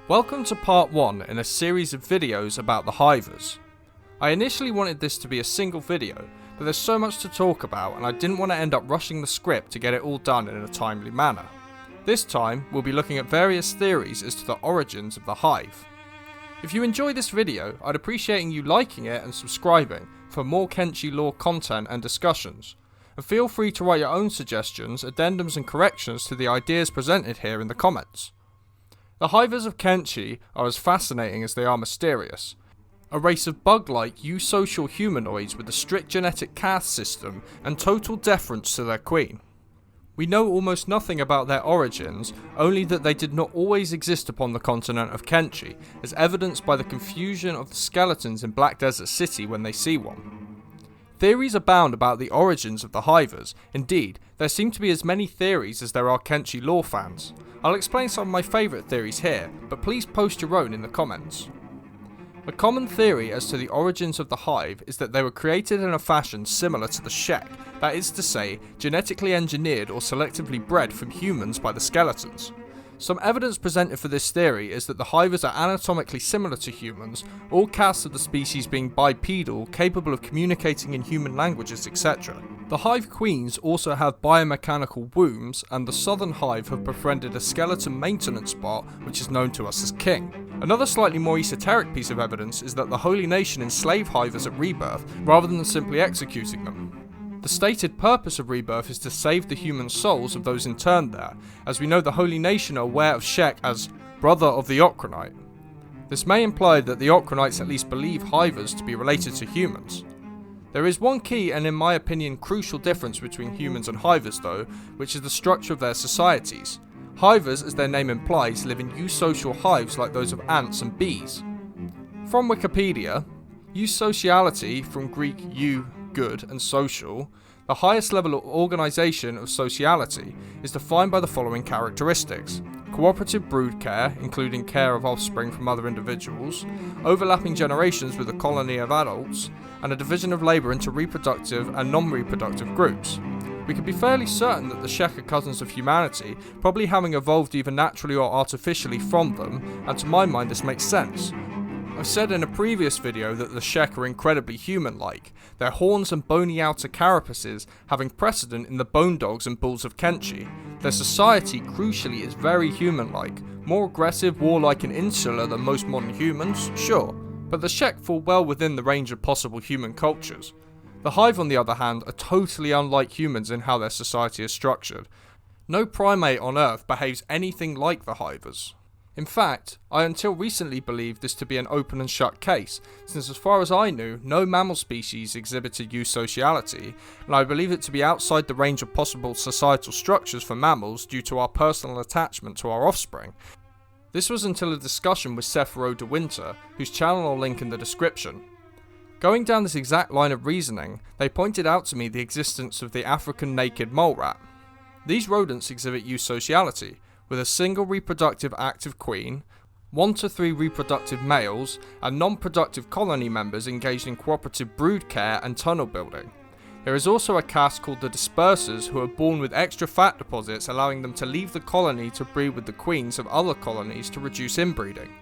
Welcome to part 1 in a series of videos about the Hivers. I initially wanted this to be a single video, but there's so much to talk about and I didn't want to end up rushing the script to get it all done in a timely manner. This time, we'll be looking at various theories as to the origins of the Hive. If you enjoy this video, I'd appreciate you liking it and subscribing for more Kenshi lore content and discussions. And feel free to write your own suggestions, addendums and corrections to the ideas presented here in the comments. The Hivers of Kenshi are as fascinating as they are mysterious. A race of bug-like eusocial humanoids with a strict genetic caste system and total deference to their queen. We know almost nothing about their origins, only that they did not always exist upon the continent of Kenshi, as evidenced by the confusion of the skeletons in Black Desert City when they see one. Theories abound about the origins of the Hivers. Indeed, there seem to be as many theories as there are Kenshi lore fans. I'll explain some of my favourite theories here, but please post your own in the comments. A common theory as to the origins of the Hive is that they were created in a fashion similar to the Shek, that is to say, genetically engineered or selectively bred from humans by the skeletons. Some evidence presented for this theory is that the Hivers are anatomically similar to humans, all castes of the species being bipedal, capable of communicating in human languages, etc. The Hive queens also have biomechanical wombs, and the southern Hive have befriended a skeleton maintenance bot which is known to us as King. Another slightly more esoteric piece of evidence is that the Holy Nation enslaved Hivers at rebirth, rather than simply executing them. The stated purpose of rebirth is to save the human souls of those interned there, as we know the Holy Nation are aware of Shek as brother of the Okranite. This may imply that the Okranites at least believe Hivers to be related to humans. There is one key and in my opinion crucial difference between humans and Hivers though, which is the structure of their societies. Hivers, as their name implies, live in eusocial hives like those of ants and bees. From Wikipedia, Eusociality, from Greek eu, good, and social, the highest level of organisation of sociality, is defined by the following characteristics: cooperative brood care, including care of offspring from other individuals, overlapping generations with a colony of adults, and a division of labour into reproductive and non-reproductive groups. We can be fairly certain that the Shek are cousins of humanity, probably having evolved either naturally or artificially from them, and to my mind this makes sense. I've said in a previous video that the Shek are incredibly human-like, their horns and bony outer carapaces having precedent in the bone dogs and bulls of Kenshi. Their society, crucially, is very human-like, more aggressive, warlike and insular than most modern humans, sure, but the Shek fall well within the range of possible human cultures. The Hive, on the other hand, are totally unlike humans in how their society is structured. No primate on Earth behaves anything like the Hivers. In fact, I until recently believed this to be an open and shut case, since as far as I knew, no mammal species exhibited eusociality, and I believe it to be outside the range of possible societal structures for mammals due to our personal attachment to our offspring. This was until a discussion with Sephiroth de Winter, whose channel I'll link in the description. Going down this exact line of reasoning, they pointed out to me the existence of the African naked mole rat. These rodents exhibit eusociality, with a single reproductive active queen, 1 to 3 reproductive males, and non-productive colony members engaged in cooperative brood care and tunnel building. There is also a caste called the Dispersers who are born with extra fat deposits, allowing them to leave the colony to breed with the queens of other colonies to reduce inbreeding.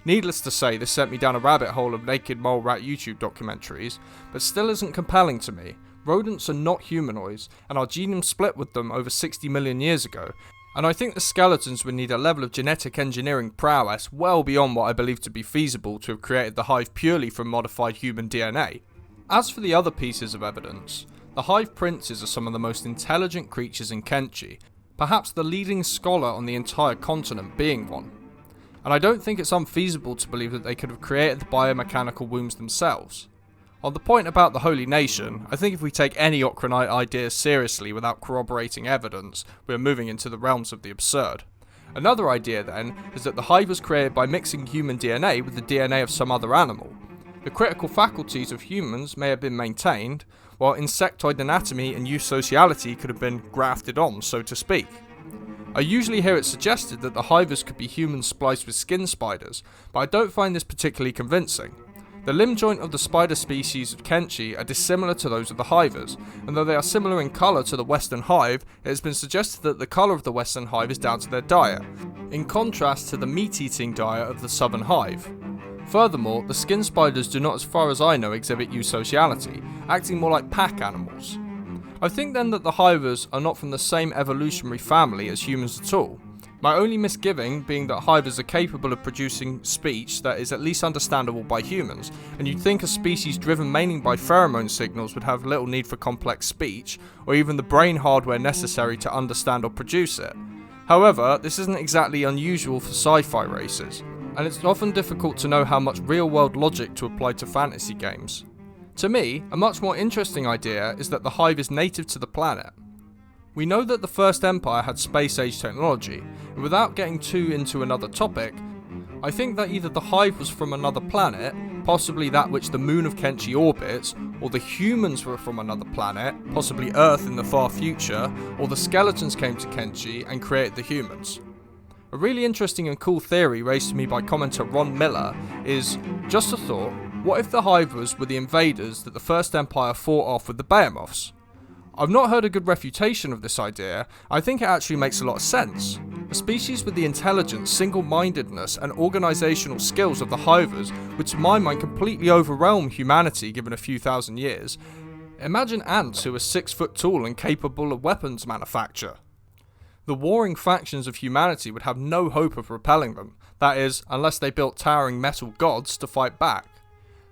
Needless to say, this sent me down a rabbit hole of naked mole rat YouTube documentaries, but still isn't compelling to me. Rodents are not humanoids, and our genome split with them over 60 million years ago, and I think the skeletons would need a level of genetic engineering prowess well beyond what I believe to be feasible to have created the Hive purely from modified human DNA. As for the other pieces of evidence, the Hive princes are some of the most intelligent creatures in Kenshi, perhaps the leading scholar on the entire continent being one. And I don't think it's unfeasible to believe that they could have created the biomechanical wombs themselves. On the point about the Holy Nation, I think if we take any Okranite idea seriously without corroborating evidence, we are moving into the realms of the absurd. Another idea then is that the Hive was created by mixing human DNA with the DNA of some other animal. The critical faculties of humans may have been maintained, while insectoid anatomy and eusociality could have been grafted on, so to speak. I usually hear it suggested that the Hivers could be humans spliced with skin spiders, but I don't find this particularly convincing. The limb joint of the spider species of Kenshi are dissimilar to those of the Hivers, and though they are similar in colour to the Western hive, it has been suggested that the colour of the Western hive is down to their diet, in contrast to the meat-eating diet of the Southern hive. Furthermore, the skin spiders do not, as far as I know, exhibit Eusociality, acting more like pack animals. I think then that the Hivers are not from the same evolutionary family as humans at all. My only misgiving being that Hivers are capable of producing speech that is at least understandable by humans, and you'd think a species driven mainly by pheromone signals would have little need for complex speech, or even the brain hardware necessary to understand or produce it. However, this isn't exactly unusual for sci-fi races, and it's often difficult to know how much real-world logic to apply to fantasy games. To me, a much more interesting idea is that the hive is native to the planet. We know that the First Empire had space-age technology, and without getting too into another topic, I think that either the hive was from another planet, possibly that which the moon of Kenshi orbits, or the humans were from another planet, possibly Earth in the far future, or the skeletons came to Kenshi and created the humans. A really interesting and cool theory raised to me by commenter Ron Miller is, just a thought, what if the Hivers were the invaders that the First Empire fought off with the Behemoths? I've not heard a good refutation of this idea. I think it actually makes a lot of sense. A species with the intelligence, single-mindedness and organisational skills of the Hivers would to my mind completely overwhelm humanity given a few thousand years. Imagine ants who are 6 foot tall and capable of weapons manufacture. The warring factions of humanity would have no hope of repelling them, that is, unless they built towering metal gods to fight back.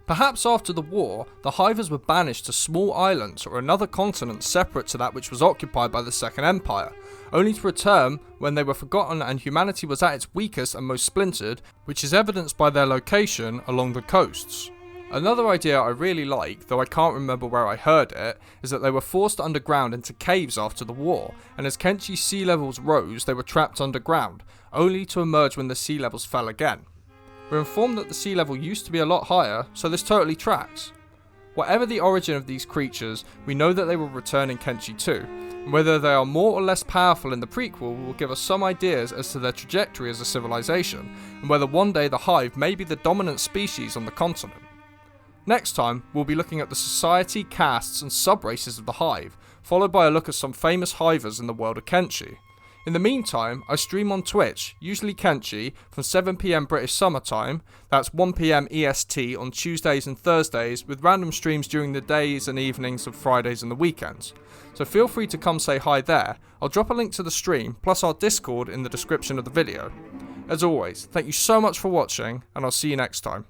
Perhaps after the war, the Hivers were banished to small islands or another continent separate to that which was occupied by the Second Empire, only to return when they were forgotten and humanity was at its weakest and most splintered, which is evidenced by their location along the coasts. Another idea I really like, though I can't remember where I heard it, is that they were forced underground into caves after the war, and as Kenshi's sea levels rose, they were trapped underground, only to emerge when the sea levels fell again. We're informed that the sea level used to be a lot higher, so this totally tracks. Whatever the origin of these creatures, we know that they will return in Kenshi 2, and whether they are more or less powerful in the prequel will give us some ideas as to their trajectory as a civilization, and whether one day the hive may be the dominant species on the continent. Next time, we'll be looking at the society, castes and sub-races of the hive, followed by a look at some famous hivers in the world of Kenshi. In the meantime, I stream on Twitch, usually Kenshi, from 7 PM British Summer Time, that's 1 PM EST on Tuesdays and Thursdays, with random streams during the days and evenings of Fridays and the weekends. So feel free to come say hi there. I'll drop a link to the stream, plus our Discord in the description of the video. As always, thank you so much for watching, and I'll see you next time.